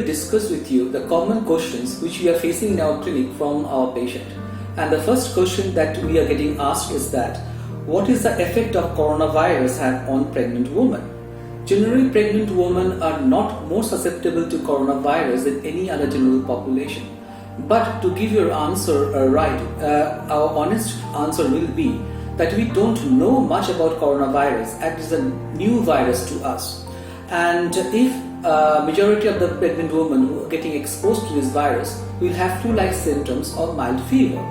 discuss with you the common questions which we are facing in our clinic from our patient. And the first question that we are getting asked is that, what is the effect of coronavirus have on pregnant women? Generally, pregnant women are not more susceptible to coronavirus than any other general population. But to give your answer right, our honest answer will be that we don't know much about coronavirus, as it is a new virus to us. And if majority of the pregnant women who are getting exposed to this virus will have flu-like symptoms or mild fever.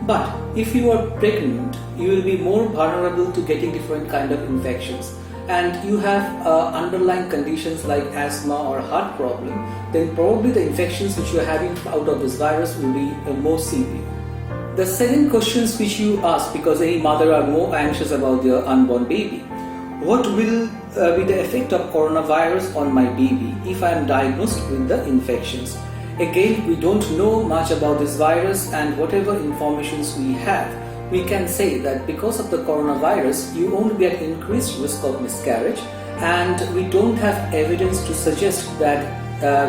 But if you are pregnant, you will be more vulnerable to getting different kind of infections. And you have underlying conditions like asthma or heart problem, then probably the infections which you are having out of this virus will be more severe. The second questions which you ask, because any mother are more anxious about their unborn baby, what will be the effect of coronavirus on my baby if I am diagnosed with the infections? Again, we don't know much about this virus, and whatever informations we have, we can say that because of the coronavirus, you only be at increased risk of miscarriage, and we don't have evidence to suggest that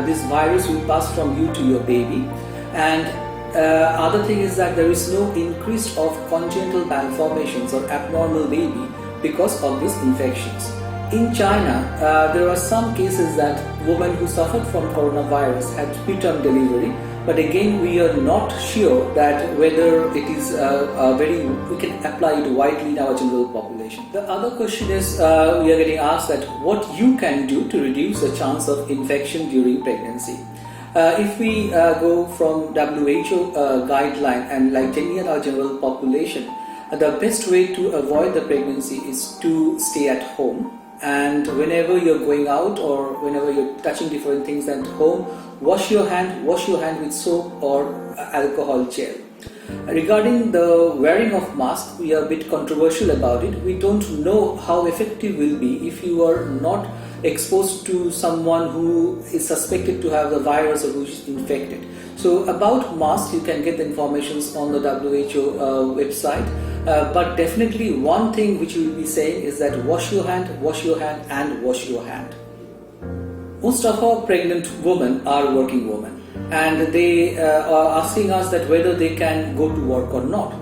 this virus will pass from you to your baby. And other thing is that there is no increase of congenital malformations or abnormal baby because of these infections. In China, there are some cases that women who suffered from coronavirus had preterm delivery, but again we are not sure that whether it is we can apply it widely in our general population. The other question is, we are getting asked that what you can do to reduce the chance of infection during pregnancy. If we go from WHO guideline and like any other general population, the best way to avoid the pregnancy is to stay at home. And whenever you're going out or whenever you're touching different things at home, wash your hand with soap or alcohol gel. Regarding the wearing of mask, we are a bit controversial about it. We don't know how effective will be if you are not exposed to someone who is suspected to have the virus or who is infected. So about mask, you can get the information on the WHO website. But definitely one thing which we will be saying is that wash your hand and wash your hand. Most of our pregnant women are working women, and they are asking us that whether they can go to work or not.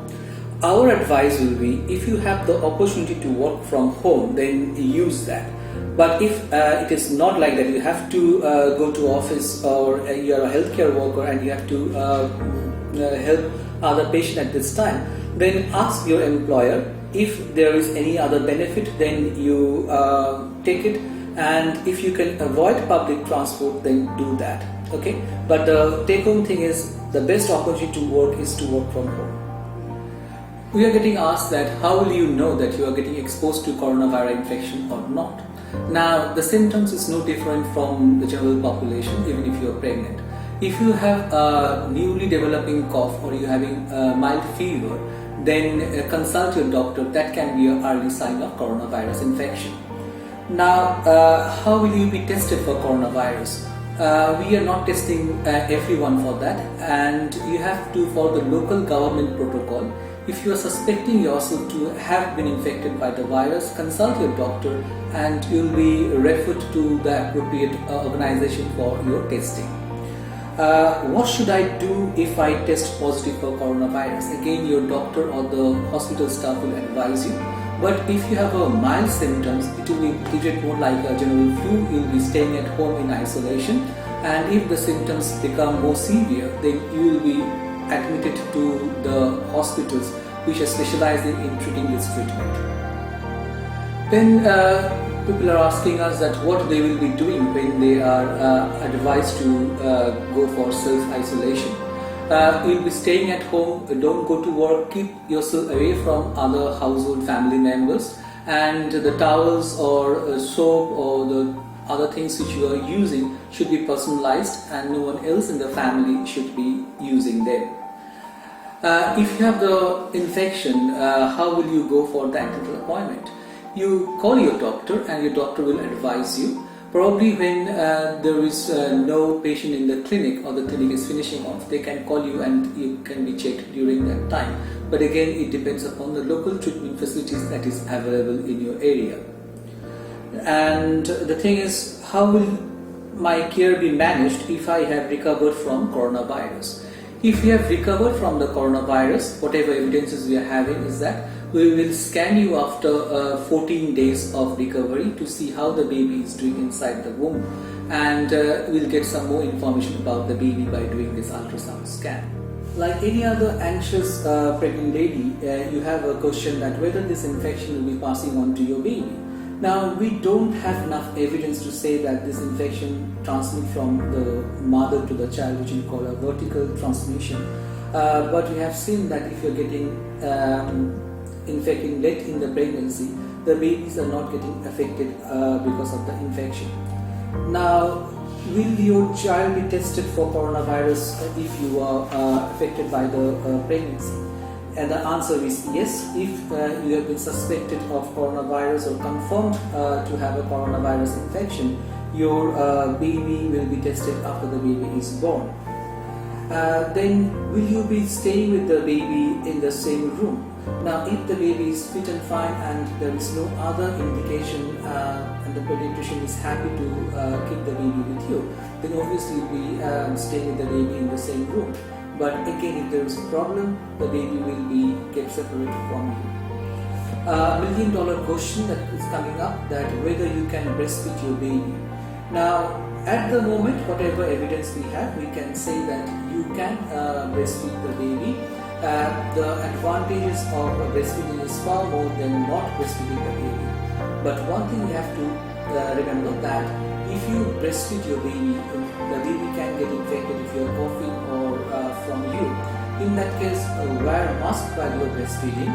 Our advice will be, if you have the opportunity to work from home, then use that. But if it is not like that, you have to go to office, or you are a healthcare worker and you have to help other patient at this time, then ask your employer if there is any other benefit, then you take it, and if you can avoid public transport, then do that. Okay, but the take home thing is the best opportunity to work is to work from home. We are getting asked that how will you know that you are getting exposed to coronavirus infection or not? Now the symptoms is no different from the general population, even if you are pregnant. If you have a newly developing cough or you are having a mild fever, then consult your doctor. That can be an early sign of coronavirus infection. Now, how will you be tested for coronavirus? We are not testing everyone for that, and you have to follow the local government protocol. If you are suspecting yourself to have been infected by the virus, consult your doctor and you will be referred to the appropriate organization for your testing. What should I do if I test positive for coronavirus? Again, your doctor or the hospital staff will advise you. But if you have a mild symptoms, it will be treated more like a general flu. You will be staying at home in isolation. And if the symptoms become more severe, then you will be admitted to the hospitals which are specialized in treating this treatment. Then people are asking us that what they will be doing when they are advised to go for self-isolation. You'll be staying at home, don't go to work, keep yourself away from other household family members, and the towels or soap or the other things which you are using should be personalized and no one else in the family should be using them. If you have the infection, how will you go for the dental appointment? You call your doctor and your doctor will advise you. Probably when there is no patient in the clinic or the clinic is finishing off, they can call you and you can be checked during that time. But again, it depends upon the local treatment facilities that is available in your area. And the thing is, how will my care be managed if I have recovered from coronavirus? If we have recovered from the coronavirus, whatever evidences we are having is that we will scan you after 14 days of recovery to see how the baby is doing inside the womb, and we'll get some more information about the baby by doing this ultrasound scan. Like any other anxious pregnant lady, you have a question that whether this infection will be passing on to your baby. Now, we don't have enough evidence to say that this infection transmits from the mother to the child, which we call a vertical transmission. But we have seen that if you're getting infecting late in the pregnancy, the babies are not getting affected because of the infection. Now, will your child be tested for coronavirus if you are affected by the pregnancy? And the answer is yes. If you have been suspected of coronavirus or confirmed to have a coronavirus infection, your baby will be tested after the baby is born. Then will you be staying with the baby in the same room? Now, if the baby is fit and fine and there is no other indication and the pediatrician is happy to keep the baby with you, then obviously you'll be staying with the baby in the same room. But again, if there is a problem, the baby will be kept separated from you. $1 million question that is coming up, that whether you can breastfeed your baby. Now, at the moment, whatever evidence we have, we can say that you can breastfeed the baby. The advantages of breastfeeding is far more than not breastfeeding the baby. But one thing we have to remember that if you breastfeed your baby, the baby can get infected if you are coughing or from you. In that case, wear a mask while you are breastfeeding.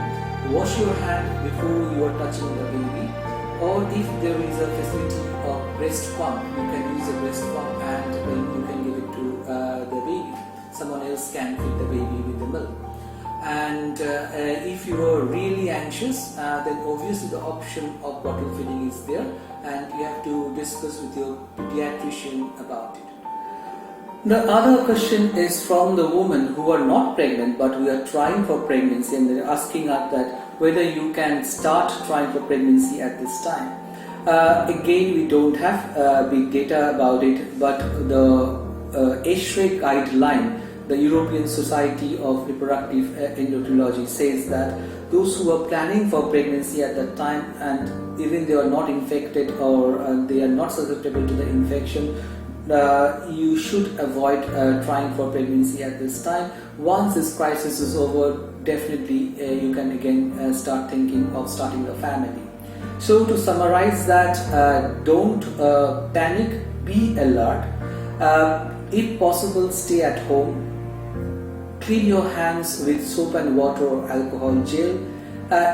Wash your hand before you are touching the baby. Or if there is a facility of breast pump, you can use a breast pump and then you can give it to the baby. Someone else can feed the baby with the milk. And if you are really anxious, then obviously the option of bottle feeding is there, and you have to discuss with your pediatrician about it. The other question is from the women who are not pregnant but we are trying for pregnancy, and they're asking us that whether you can start trying for pregnancy at this time. Again, we don't have big data about it, but the ESHRE guideline, the European Society of Reproductive Endocrinology, says that those who are planning for pregnancy at that time, and even they are not infected or they are not susceptible to the infection, you should avoid trying for pregnancy at this time. Once this crisis is over, definitely you can again start thinking of starting a family. So to summarize that, don't panic, be alert. If possible, stay at home. Clean your hands with soap and water or alcohol gel.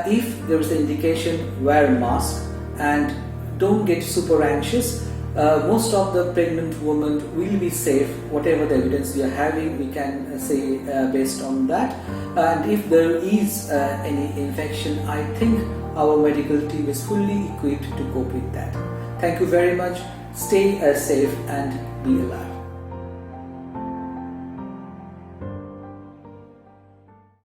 If there is an indication, wear a mask and don't get super anxious. Most of the pregnant women will be safe. Whatever the evidence we are having, we can say based on that. And if there is any infection, I think our medical team is fully equipped to cope with that. Thank you very much. Stay safe and be alive.